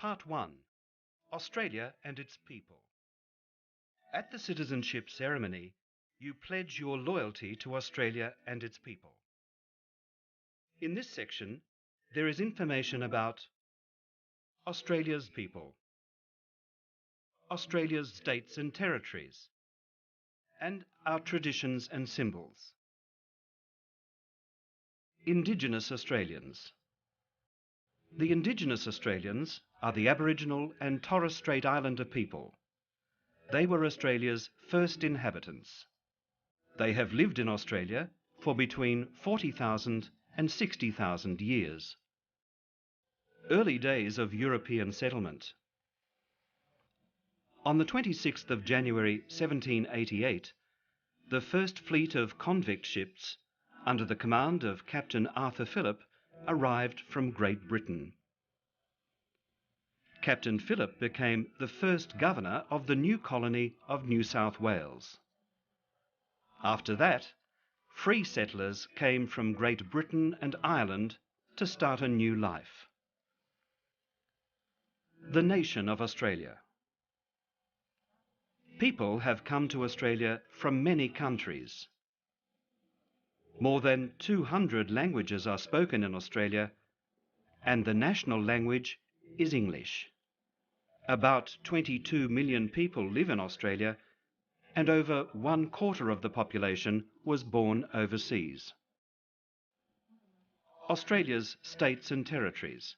Part 1. Australia and its people. At the citizenship ceremony, you pledge your loyalty to Australia and its people. In this section, there is information about Australia's people, Australia's states and territories, and our traditions and symbols. Indigenous Australians. The Indigenous Australians are the Aboriginal and Torres Strait Islander people. They were Australia's first inhabitants. They have lived in Australia for between 40,000 and 60,000 years. Early days of European settlement. On the 26th of January 1788, the first fleet of convict ships, under the command of Captain Arthur Phillip, arrived from Great Britain. Captain Phillip became the first governor of the new colony of New South Wales. After that, free settlers came from Great Britain and Ireland to start a new life. The nation of Australia. People have come to Australia from many countries. More than 200 languages are spoken in Australia, and the national language is English. About 22 million people live in Australia, and over 1/4 of the population was born overseas. Australia's states and territories.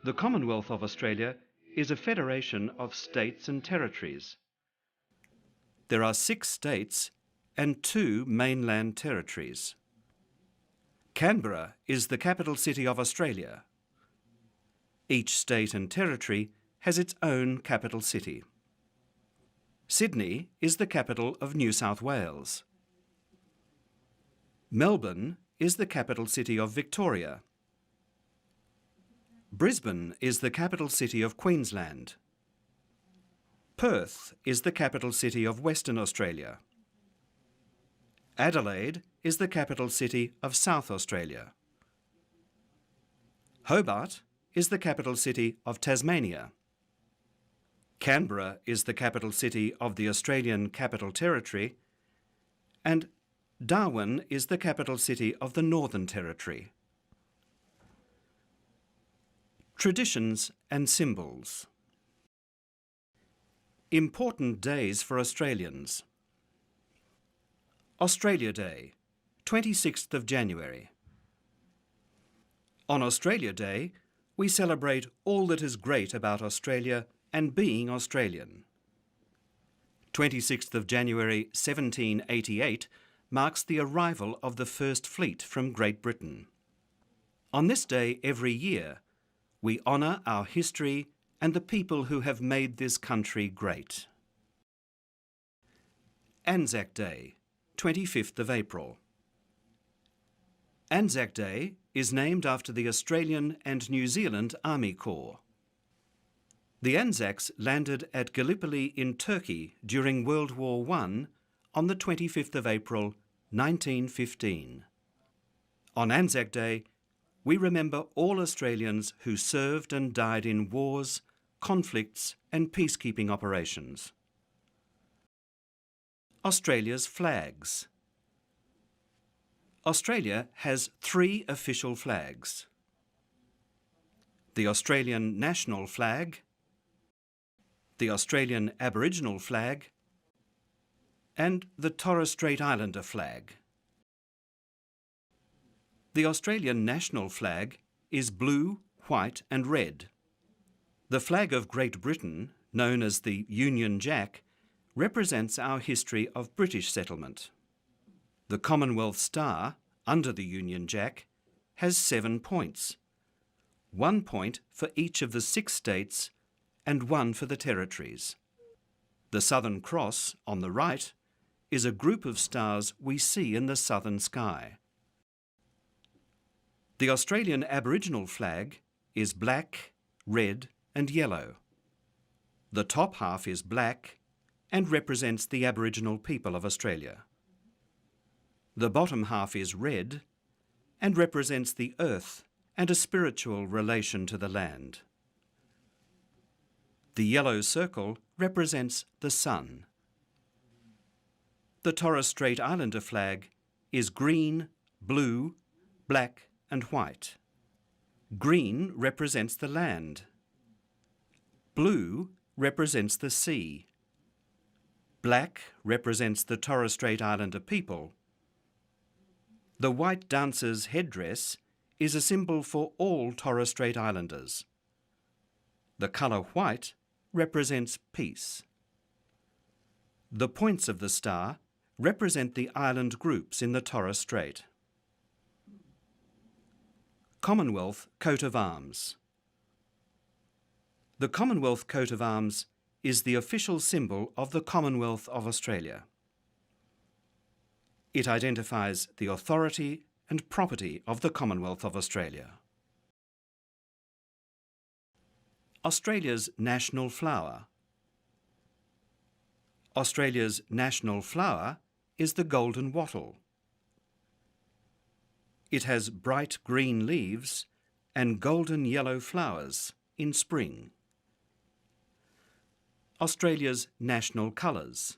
The Commonwealth of Australia is a federation of states and territories. There are 6 states and 2 mainland territories. Canberra is the capital city of Australia. Each state and territory has its own capital city. Sydney is the capital of New South Wales. Melbourne is the capital city of Victoria. Brisbane is the capital city of Queensland. Perth is the capital city of Western Australia. Adelaide is the capital city of South Australia. Hobart is the capital city of Tasmania. Canberra is the capital city of the Australian Capital Territory, and Darwin is the capital city of the Northern Territory. Traditions and symbols. Important days for Australians. Australia Day, 26th of January. On Australia Day, we celebrate all that is great about Australia and being Australian. 26th of January 1788 marks the arrival of the first fleet from Great Britain. On this day every year, we honour our history and the people who have made this country great. Anzac Day, 25th of April. Anzac Day is named after the Australian and New Zealand Army Corps. The Anzacs landed at Gallipoli in Turkey during World War I on the 25th of April 1915. On Anzac Day, we remember all Australians who served and died in wars, conflicts and peacekeeping operations. Australia's flags. Australia has 3 official flags: the Australian national flag, the Australian Aboriginal flag, and the Torres Strait Islander flag. The Australian national flag is blue, white and red. The flag of Great Britain, known as the Union Jack, represents our history of British settlement. The Commonwealth Star, under the Union Jack, has 7 points, 1 point for each of the 6 states and 1 for the territories. The Southern Cross, on the right, is a group of stars we see in the southern sky. The Australian Aboriginal flag is black, red and yellow. The top half is black and represents the Aboriginal people of Australia. The bottom half is red and represents the earth and a spiritual relation to the land. The yellow circle represents the sun. The Torres Strait Islander flag is green, blue, black and white. Green represents the land. Blue represents the sea. Black represents the Torres Strait Islander people. The white dancer's headdress is a symbol for all Torres Strait Islanders. The colour white represents peace. The points of the star represent the island groups in the Torres Strait. Commonwealth coat of arms. The Commonwealth coat of arms is the official symbol of the Commonwealth of Australia. It identifies the authority and property of the Commonwealth of Australia. Australia's national flower. Australia's national flower is the golden wattle. It has bright green leaves and golden yellow flowers in spring. Australia's national colours.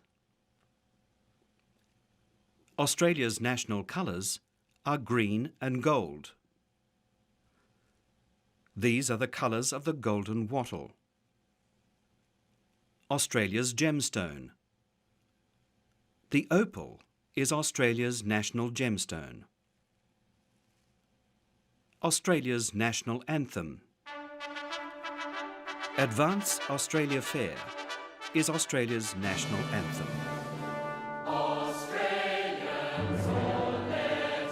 Australia's national colours are green and gold. These are the colours of the golden wattle. Australia's gemstone. The opal is Australia's national gemstone. Australia's national anthem. Advance Australia Fair is Australia's national anthem. Australians, oh, let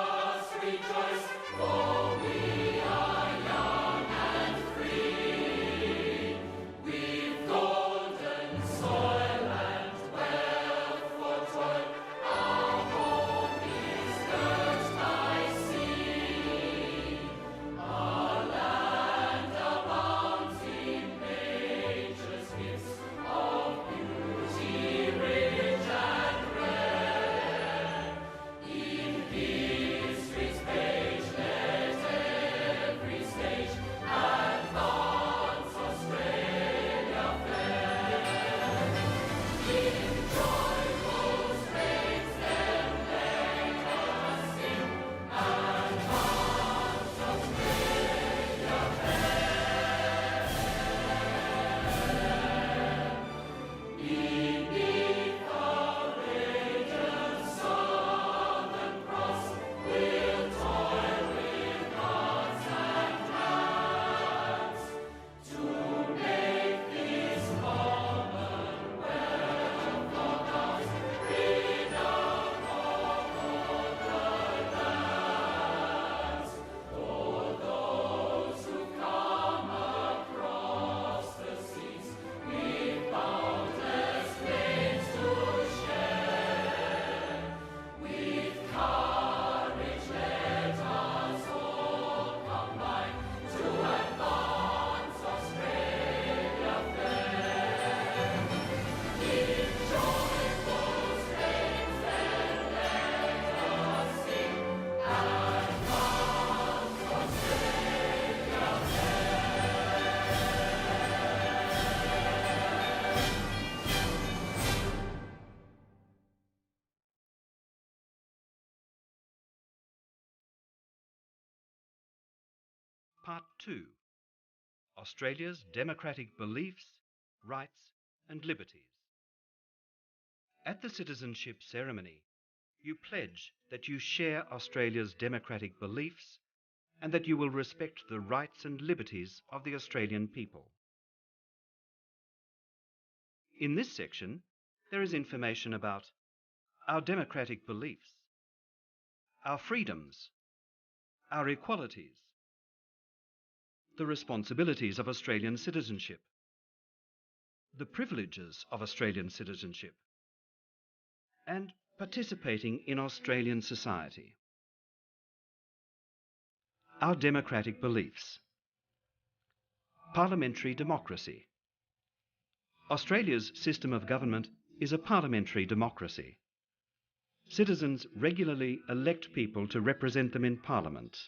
us rejoice, for we are young and free. With golden soil and wealth for toil, our home is girt by sea. Our land abounds in nature's gifts of beauty rich and rare. In history's page let every stage advance Australia fair. In joyful strains then let us sing, advance Australia fair. Beneath the radiant Southern Cross, we'll toil with gods and lands to make this Commonwealth of ours freedom for all the lands. For those who come across the seas with boundless plains to share, with courage let us all combine to advance Australia fair. In joyful strains then let us sing, advance Australia Part 2. Australia's democratic beliefs, rights and liberties. At the citizenship ceremony, you pledge that you share Australia's democratic beliefs and that you will respect the rights and liberties of the Australian people. In this section, there is information about our democratic beliefs, our freedoms, our equalities, the responsibilities of Australian citizenship, the privileges of Australian citizenship, and participating in Australian society. Our democratic beliefs. Parliamentary democracy. Australia's system of government is a parliamentary democracy. Citizens regularly elect people to represent them in Parliament.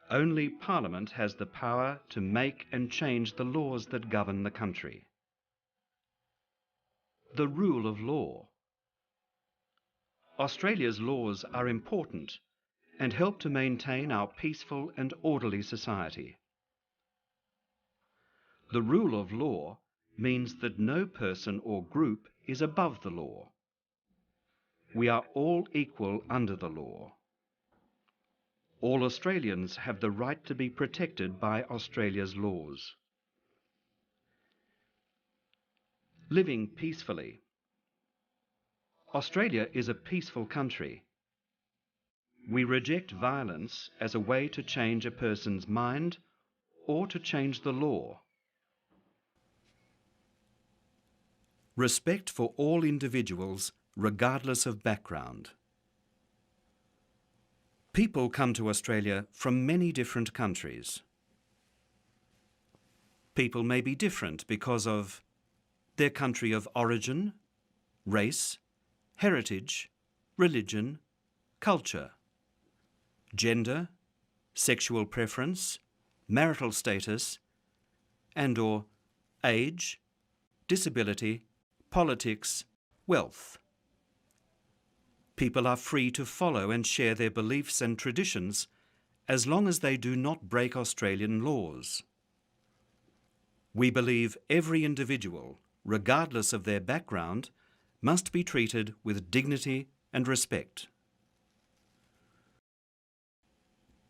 Only Parliament has the power to make and change the laws that govern the country. The rule of law. Australia's laws are important and help to maintain our peaceful and orderly society. The rule of law means that no person or group is above the law. We are all equal under the law. All Australians have the right to be protected by Australia's laws. Living peacefully. Australia is a peaceful country. We reject violence as a way to change a person's mind or to change the law. Respect for all individuals, regardless of background. People come to Australia from many different countries. People may be different because of their country of origin, race, heritage, religion, culture, gender, sexual preference, marital status, and/or age, disability, politics, wealth. People are free to follow and share their beliefs and traditions as long as they do not break Australian laws. We believe every individual, regardless of their background, must be treated with dignity and respect.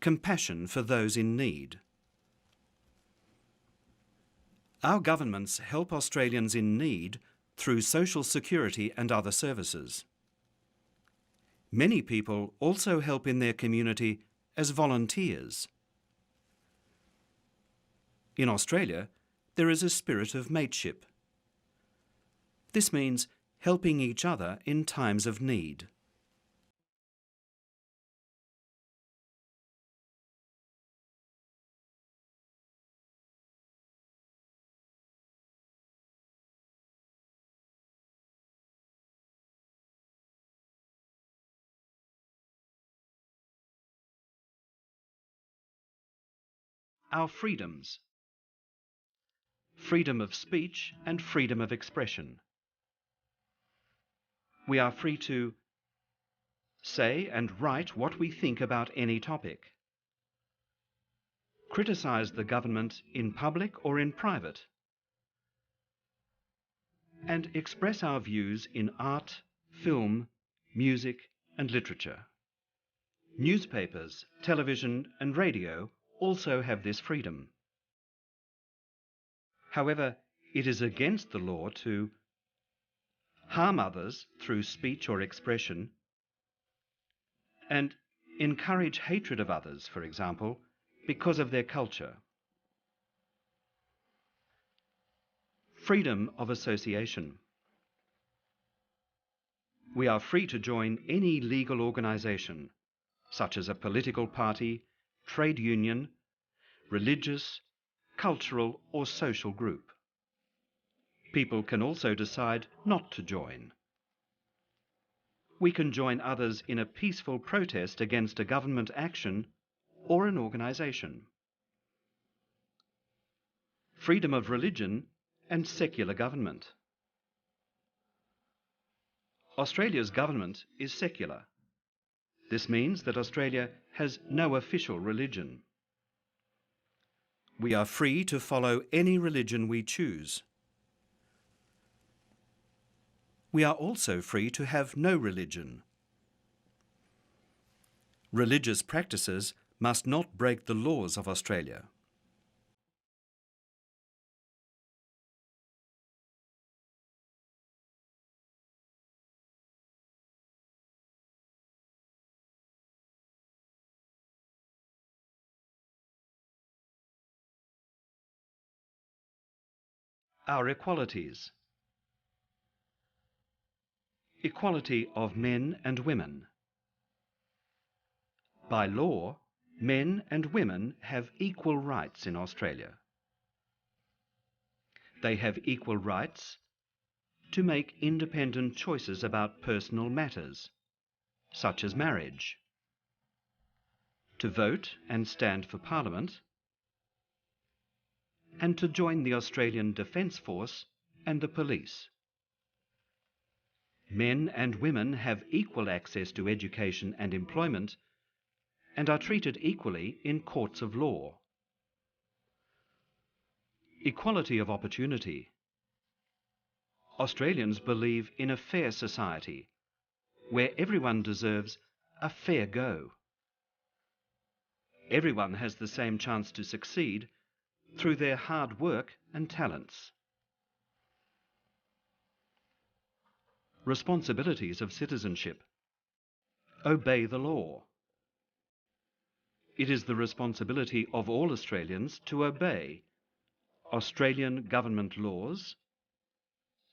Compassion for those in need. Our governments help Australians in need through social security and other services. Many people also help in their community as volunteers. In Australia, there is a spirit of mateship. This means helping each other in times of need. Our freedoms. Freedom of speech and freedom of expression. We are free to say and write what we think about any topic. Criticise the government in public or in private. And express our views in art, film, music and literature. Newspapers, television and radio also have this freedom. However, it is against the law to harm others through speech or expression and encourage hatred of others, for example, because of their culture. Freedom of association. We are free to join any legal organisation, such as a political party, trade union, religious, cultural or social group. People can also decide not to join. We can join others in a peaceful protest against a government action or an organisation. Freedom of religion and secular government. Australia's government is secular. This means that Australia has no official religion. We are free to follow any religion we choose. We are also free to have no religion. Religious practices must not break the laws of Australia. Our equalities. Equality of men and women. By law, men and women have equal rights in Australia. They have equal rights to make independent choices about personal matters, such as marriage, to vote and stand for Parliament, and to join the Australian Defence Force and the police. Men and women have equal access to education and employment and are treated equally in courts of law. Equality of opportunity. Australians believe in a fair society where everyone deserves a fair go. Everyone has the same chance to succeed through their hard work and talents. Responsibilities of citizenship. Obey the law. It is the responsibility of all Australians to obey Australian government laws,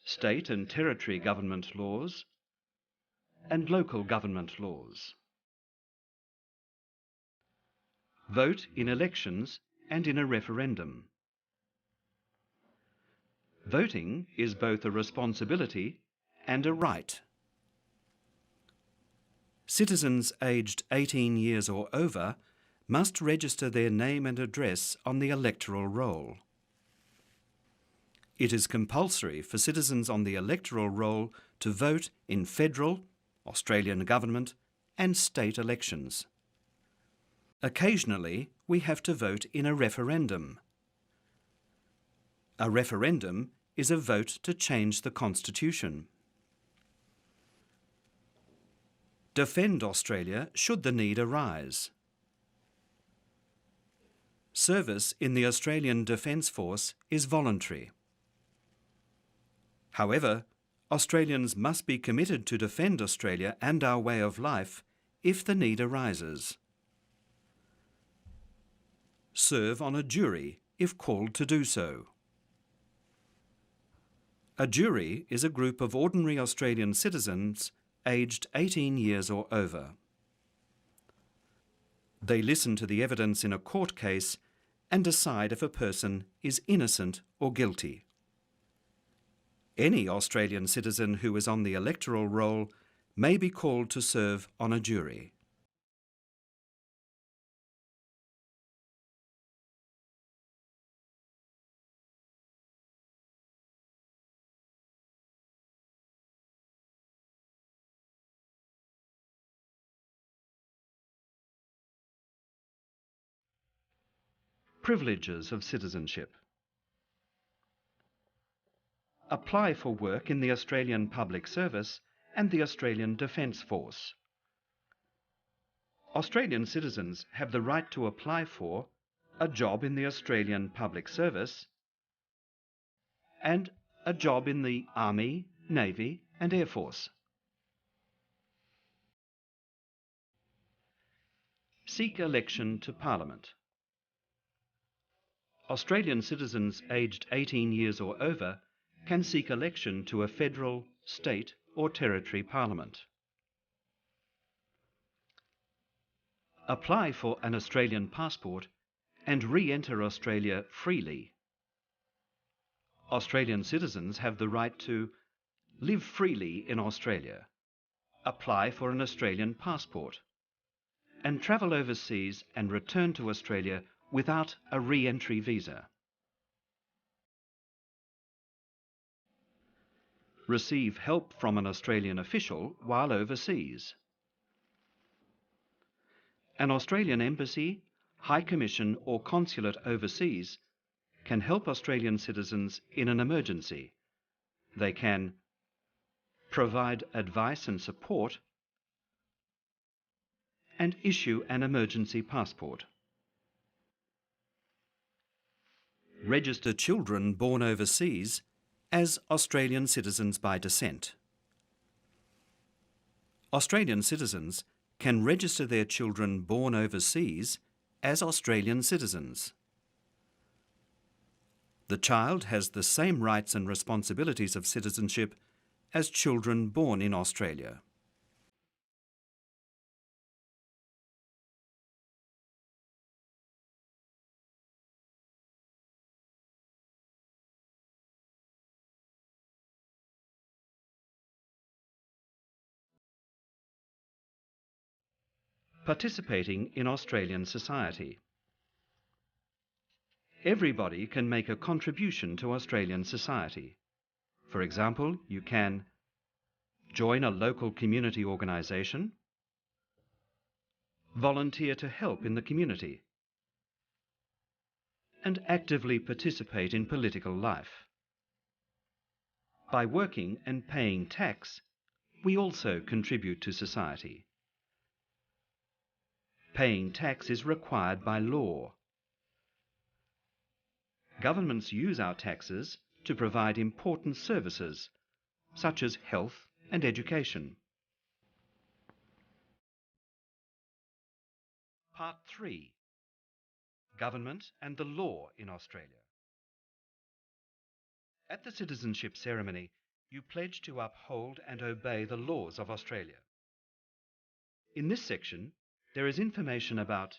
state and territory government laws, and local government laws. Vote in elections and in a referendum. Voting is both a responsibility and a right. Citizens aged 18 years or over must register their name and address on the electoral roll. It is compulsory for citizens on the electoral roll to vote in federal, Australian government and state elections. Occasionally, we have to vote in a referendum. A referendum is a vote to change the Constitution. Defend Australia should the need arise. Service in the Australian Defence Force is voluntary. However, Australians must be committed to defend Australia and our way of life if the need arises. Serve on a jury if called to do so. A jury is a group of ordinary Australian citizens aged 18 years or over. They listen to the evidence in a court case and decide if a person is innocent or guilty. Any Australian citizen who is on the electoral roll may be called to serve on a jury. Privileges of citizenship. Apply for work in the Australian Public Service and the Australian Defence Force. Australian citizens have the right to apply for a job in the Australian Public Service and a job in the Army, Navy and Air Force. Seek election to Parliament. Australian citizens aged 18 years or over can seek election to a federal, state or territory parliament. Apply for an Australian passport and re-enter Australia freely. Australian citizens have the right to live freely in Australia, apply for an Australian passport, and travel overseas and return to Australia without a re-entry visa. Receive help from an Australian official while overseas. An Australian embassy, High Commission or consulate overseas can help Australian citizens in an emergency. They can provide advice and support and issue an emergency passport. Register children born overseas as Australian citizens by descent. Australian citizens can register their children born overseas as Australian citizens. The child has the same rights and responsibilities of citizenship as children born in Australia. Participating in Australian society. Everybody can make a contribution to Australian society. For example, you can join a local community organisation, volunteer to help in the community, and actively participate in political life. By working and paying tax, we also contribute to society. Paying tax is required by law. Governments use our taxes to provide important services, such as health and education. Part 3. Government and the law in Australia. At the citizenship ceremony, you pledge to uphold and obey the laws of Australia. In this section, there is information about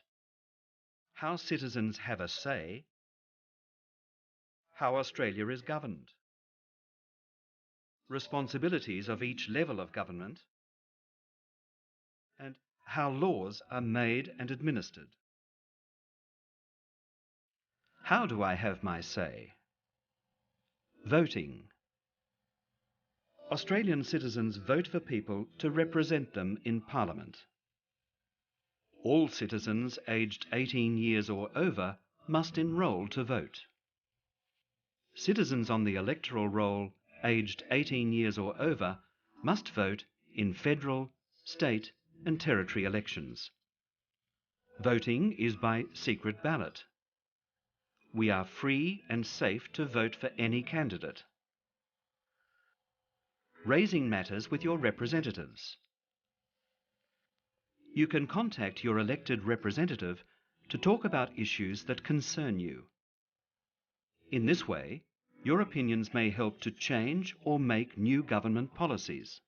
how citizens have a say, how Australia is governed, responsibilities of each level of government, and how laws are made and administered. How do I have my say? Voting. Australian citizens vote for people to represent them in Parliament. All citizens aged 18 years or over must enrol to vote. Citizens on the electoral roll aged 18 years or over must vote in federal, state and territory elections. Voting is by secret ballot. We are free and safe to vote for any candidate. Raising matters with your representatives. You can contact your elected representative to talk about issues that concern you. In this way, your opinions may help to change or make new government policies.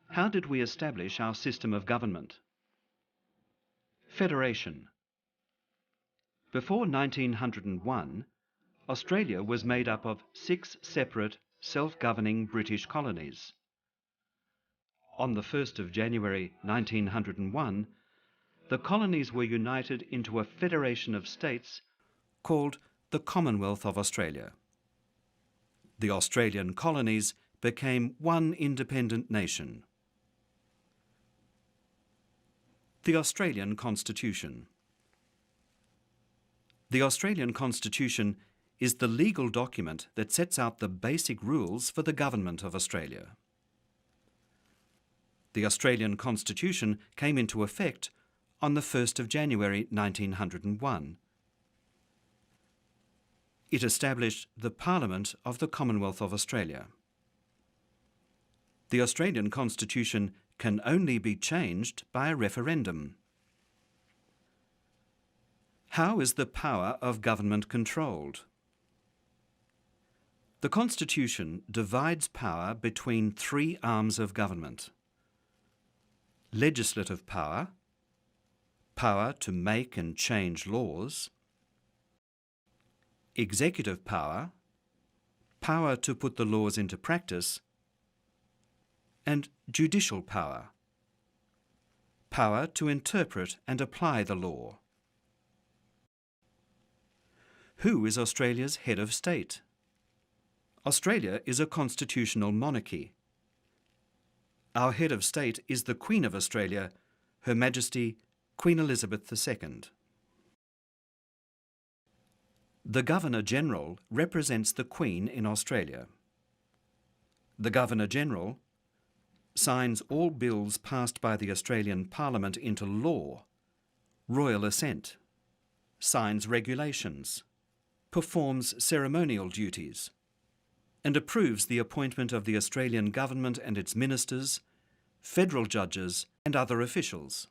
How did we establish our system of government? Federation. Before 1901, Australia was made up of 6 separate, self-governing British colonies. On the 1st of January 1901, the colonies were united into a federation of states called the Commonwealth of Australia. The Australian colonies became one independent nation. The Australian Constitution. The Australian Constitution is the legal document that sets out the basic rules for the government of Australia. The Australian Constitution came into effect on the 1st of January 1901. It established the Parliament of the Commonwealth of Australia. The Australian Constitution can only be changed by a referendum. How is the power of government controlled? The Constitution divides power between 3 arms of government: legislative power, power to make and change laws; executive power, power to put the laws into practice; and judicial power, power to interpret and apply the law. Who is Australia's head of state? Australia is a constitutional monarchy. Our head of state is the Queen of Australia, Her Majesty Queen Elizabeth II. The Governor-General represents the Queen in Australia. The Governor-General signs all bills passed by the Australian Parliament into law, royal assent, signs regulations, performs ceremonial duties, and approves the appointment of the Australian government and its ministers, federal judges and other officials.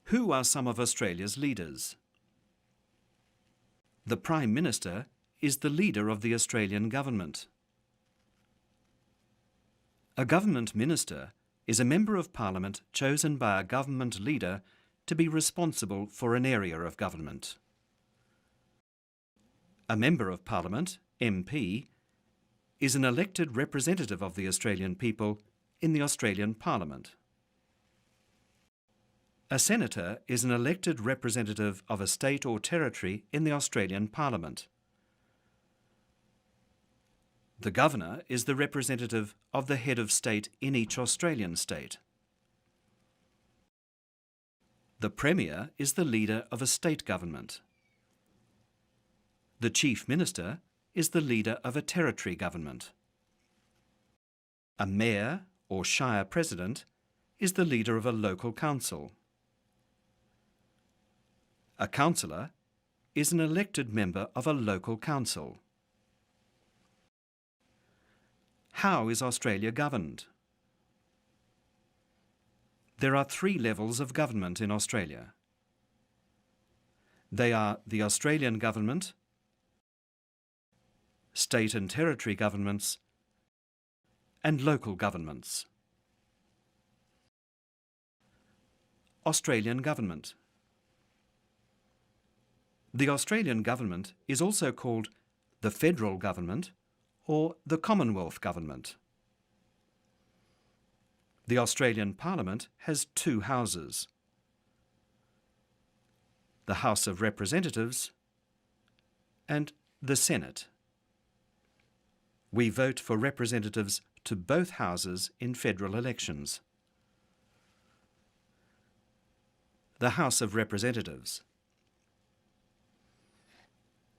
Who are some of Australia's leaders? The Prime Minister is the leader of the Australian government. A government minister is a member of Parliament chosen by a government leader to be responsible for an area of government. A Member of Parliament, MP, is an elected representative of the Australian people in the Australian Parliament. A senator is an elected representative of a state or territory in the Australian Parliament. The governor is the representative of the head of state in each Australian state. The premier is the leader of a state government. The chief minister is the leader of a territory government. A mayor or shire president is the leader of a local council. A councillor is an elected member of a local council. How is Australia governed? There are 3 levels of government in Australia. They are the Australian government, state and territory governments, and local governments. Australian government. The Australian government is also called the federal government or the Commonwealth government. The Australian Parliament has 2 houses: the House of Representatives and the Senate. We vote for representatives to both houses in federal elections. The House of Representatives.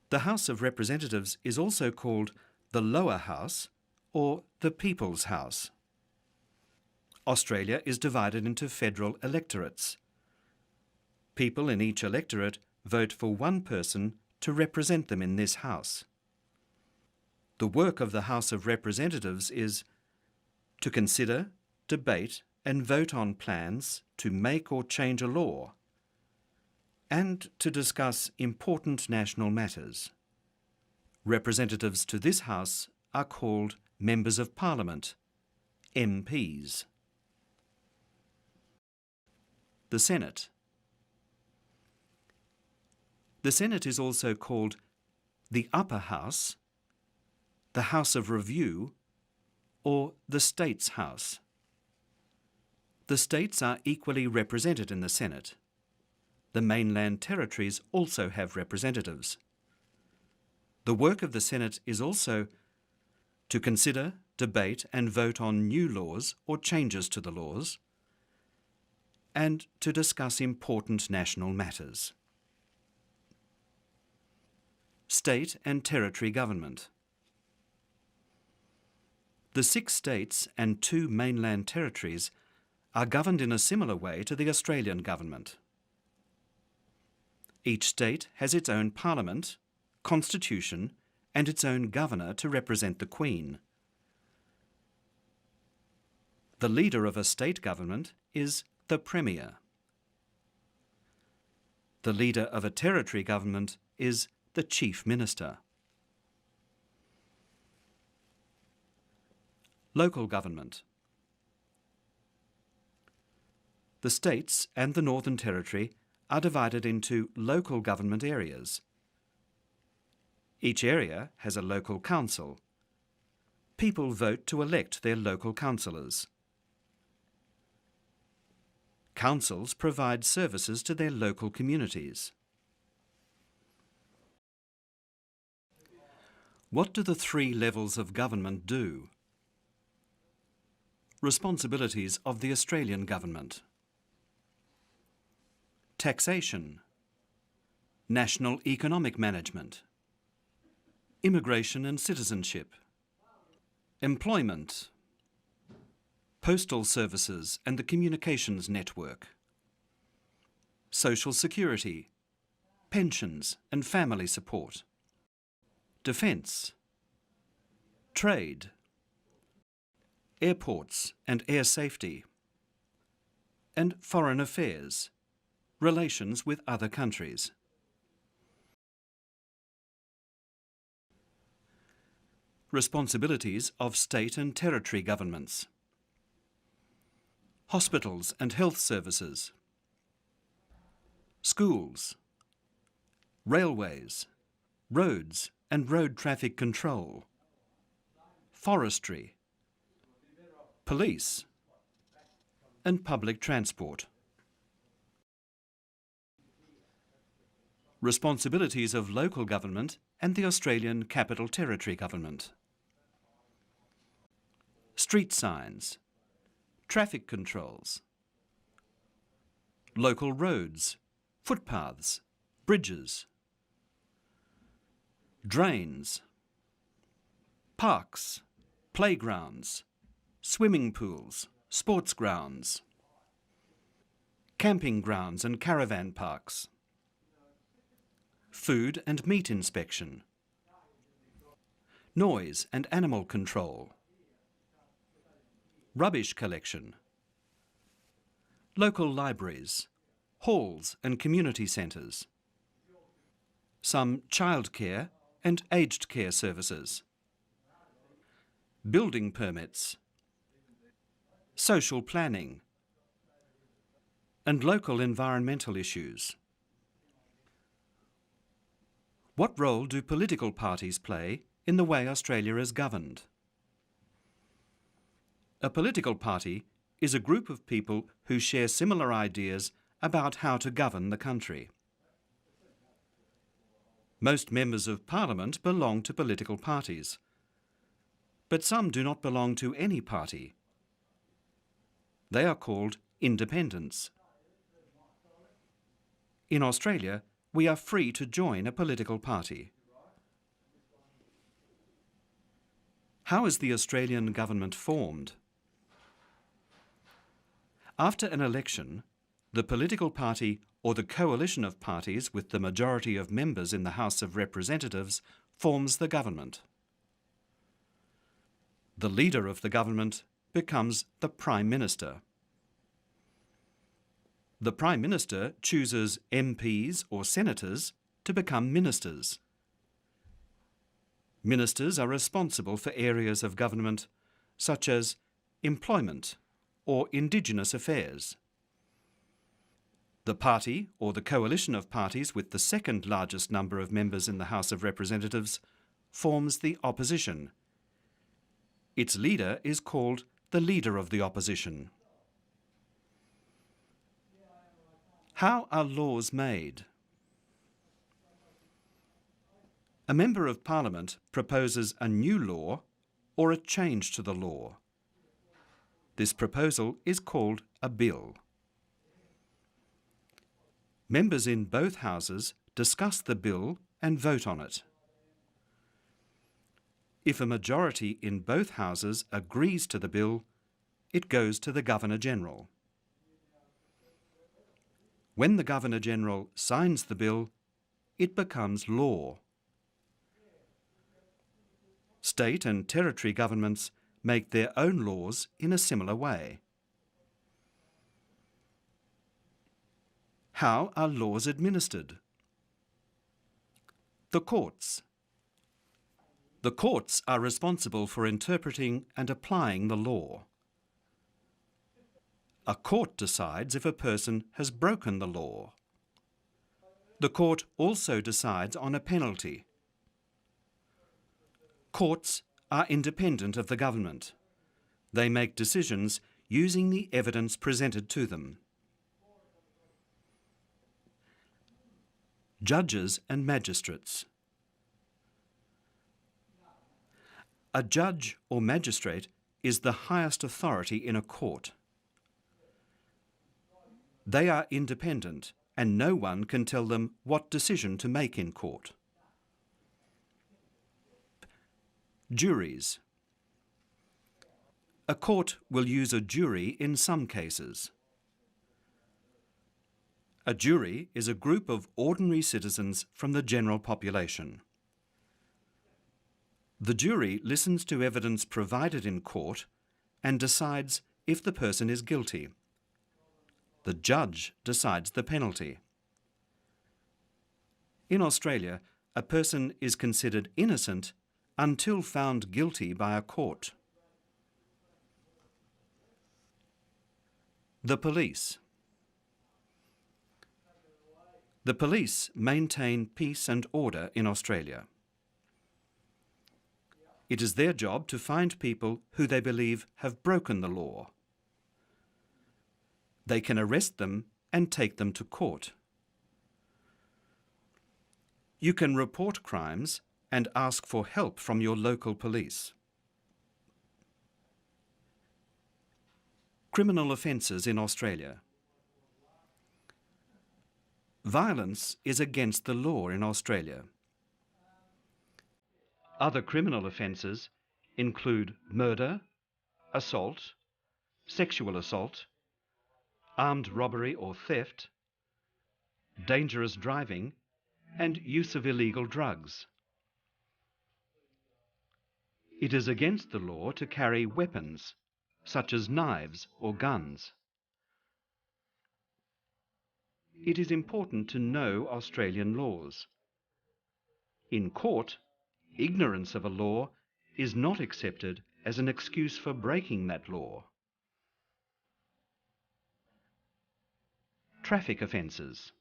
The House of Representatives is also called the lower house or the People's House. Australia is divided into federal electorates. People in each electorate vote for one person to represent them in this house. The work of the House of Representatives is to consider, debate and vote on plans to make or change a law, and to discuss important national matters. Representatives to this House are called Members of Parliament, MPs. The Senate. The Senate is also called the Upper House, the House of Review, or the States House. The states are equally represented in the Senate. The mainland territories also have representatives. The work of the Senate is also to consider, debate and vote on new laws or changes to the laws, and to discuss important national matters. State and territory government. The 6 states and 2 mainland territories are governed in a similar way to the Australian government. Each state has its own parliament, constitution, and its own governor to represent the Queen. The leader of a state government is the Premier. The leader of a territory government is the Chief Minister. Local government. The states and the Northern Territory are divided into local government areas. Each area has a local council. People vote to elect their local councillors. Councils provide services to their local communities. What do the 3 levels of government do? Responsibilities of the Australian government. Taxation, national economic management, immigration and citizenship, employment, postal services and the communications network, social security, pensions and family support, defence, trade, airports and air safety, and foreign affairs, relations with other countries. Responsibilities of state and territory governments. Hospitals and health services. Schools. Railways, roads and road traffic control. Forestry. Police, and public transport. Responsibilities of local government and the Australian Capital Territory Government. Street signs, traffic controls, local roads, footpaths, bridges, drains, parks, playgrounds, swimming pools, sports grounds, camping grounds and caravan parks, food and meat inspection, noise and animal control, rubbish collection, local libraries, halls and community centres, some childcare and aged care services, building permits, social planning, and local environmental issues. What role do political parties play in the way Australia is governed? A political party is a group of people who share similar ideas about how to govern the country. Most members of Parliament belong to political parties, but some do not belong to any party. They are called independents. In Australia, we are free to join a political party. How is the Australian government formed? After an election, the political party or the coalition of parties with the majority of members in the House of Representatives forms the government. The leader of the government becomes the Prime Minister. The Prime Minister chooses MPs or senators to become ministers. Ministers are responsible for areas of government such as employment or Indigenous affairs. The party or the coalition of parties with the second largest number of members in the House of Representatives forms the opposition. Its leader is called the Leader of the Opposition. How are laws made? A Member of Parliament proposes a new law or a change to the law. This proposal is called a bill. Members in both houses discuss the bill and vote on it. If a majority in both houses agrees to the bill, it goes to the Governor-General. When the Governor-General signs the bill, it becomes law. State and territory governments make their own laws in a similar way. How are laws administered? The courts. The courts are responsible for interpreting and applying the law. A court decides if a person has broken the law. The court also decides on a penalty. Courts are independent of the government. They make decisions using the evidence presented to them. Judges and magistrates. A judge or magistrate is the highest authority in a court. They are independent and no one can tell them what decision to make in court. Juries. A court will use a jury in some cases. A jury is a group of ordinary citizens from the general population. The jury listens to evidence provided in court and decides if the person is guilty. The judge decides the penalty. In Australia, a person is considered innocent until found guilty by a court. The police. The police maintain peace and order in Australia. It is their job to find people who they believe have broken the law. They can arrest them and take them to court. You can report crimes and ask for help from your local police. Criminal offences in Australia. Violence is against the law in Australia. Other criminal offences include murder, assault, sexual assault, armed robbery or theft, dangerous driving, and use of illegal drugs. It is against the law to carry weapons, such as knives or guns. It is important to know Australian laws. In court, ignorance of a law is not accepted as an excuse for breaking that law. Traffic offences.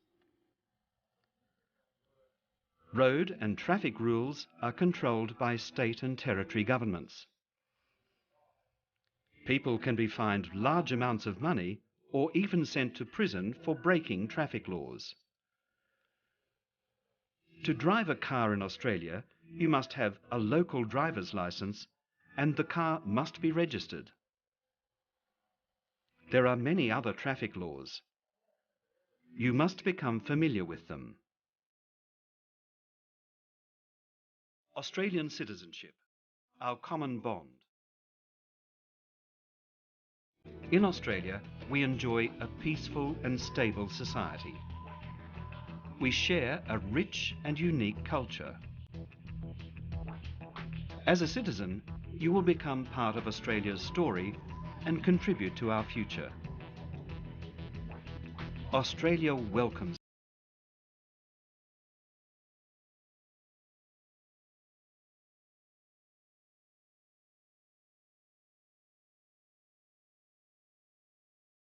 Road and traffic rules are controlled by state and territory governments. People can be fined large amounts of money or even sent to prison for breaking traffic laws. To drive a car in Australia, you must have a local driver's licence and the car must be registered. There are many other traffic laws. You must become familiar with them. Australian citizenship, our common bond. In Australia, we enjoy a peaceful and stable society. We share a rich and unique culture. As a citizen, you will become part of Australia's story and contribute to our future. Australia welcomes